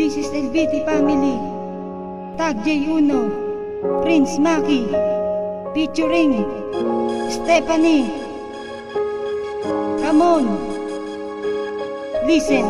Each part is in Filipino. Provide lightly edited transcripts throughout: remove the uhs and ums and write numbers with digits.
This is LBT family. Tag J1, Prince Maki, featuring Stephanie. Come on, listen.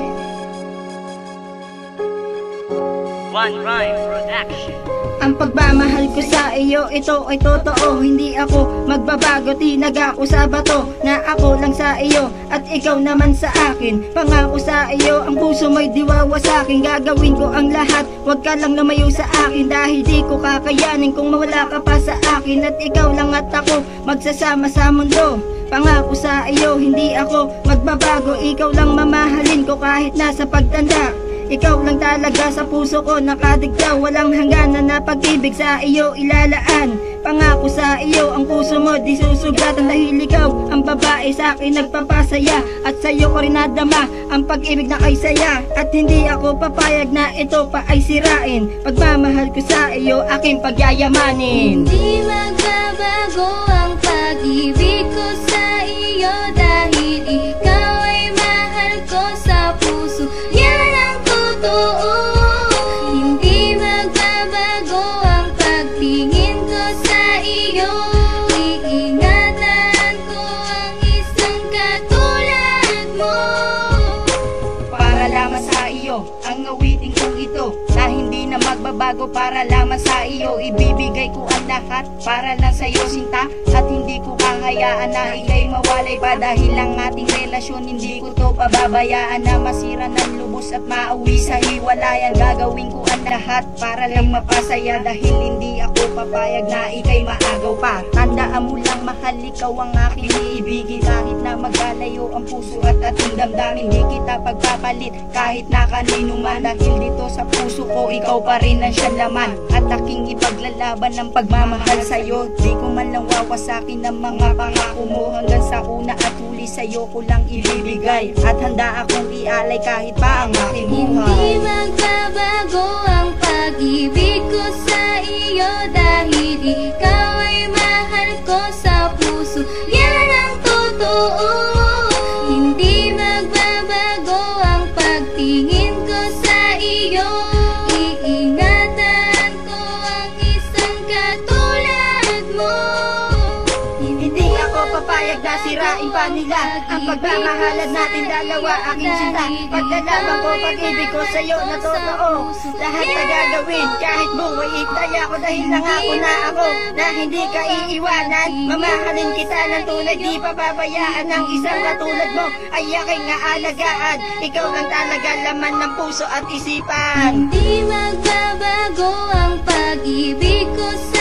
One Rhyme Production. Ang pagmamahal ko sa iyo, ito ay totoo. Hindi ako magbabago, tinag ako sa bato na ako lang sa iyo at ikaw naman sa akin. Pangako sa iyo, ang puso mo'y diwawa sa akin. Gagawin ko ang lahat, wag ka lang lumayo sa akin. Dahil di ko kakayanin kung mawala ka pa sa akin. At ikaw lang at ako, magsasama sa mundo. Pangako sa iyo, hindi ako magbabago. Ikaw lang mamahalin ko kahit nasa pagtanda. Ikaw lang talaga sa puso ko nakadigtaw. Walang hangganan na pag-ibig sa iyo ilalaan. Pangako sa iyo, ang puso mo di susugatan. Dahil ikaw ang babae sa akin nagpapasaya. At sa iyo ko rin nadama ang pag-ibig na kay saya. At hindi ako papayag na ito pa ay sirain. Pagmamahal ko sa iyo, aking pagyayamanin. Hindi magbabago ang pag-ibig ko sa iyo. Dahil ikaw ay mahal ko sa puso. Yan ang totoo. Hindi magbabago ang pagtingin ko sa iyo. Iingatan ko ang isang katulad mo. Para lamang sa iyo ang awitin kong ito, na hindi na magbabago. Para lamang sa iyo ibibigay ko ang lahat. Para lang sa iyo sinta, at hindi ko kahayaan na ika'y mawalay pa. Dahil ang ating relasyon hindi ko to pababayaan na masira ng lubos at mauwi sa hiwalayan. Gagawin ko ang lahat para lang mapasaya. Dahil hindi ako papayag na ika'y maagaw pa. Tandaan mo lang mahal, ikaw ang aking iibigin. Kahit na magkalayo ang puso at ating damdamin, di kita pagpapalit kahit na kanino man. Dahil dito sa puso ko ikaw pa rin ang siyang laman. At aking ipaglalaban ng pagmamahal sa'yo. Di ko man lang wawasakin ng mga pangako mo. Hanggang sa una at huli sa'yo ko lang ibibigay. At handa akong ialay kahit pa ang aking buhay. Hindi magbabago ang pag-ibig ko sa iyo. Dahil ikaw ay mahal ko sa puso. Yan ang totoo. Hindi magbabago ang pagtingin ko sa iyo. Iingatan ko ang isang katulad mo. Hindi ako papayag na sirain pa nila ang pagmamahalan natin dalawa, aking sinta. Pagdalaman ko, pag-ibig ko sa'yo na totoo. Lahat na gagawin, kahit buhay itaya ko. Dahil nangako na ako na hindi ka iiwanan. Mamahalin kita ng tunay, di pababayaan. Ang isang katulad mo ay aking aalagaan. Ikaw lang talaga laman ng puso at isipan. Hindi magbabago ang pag-ibig ko sa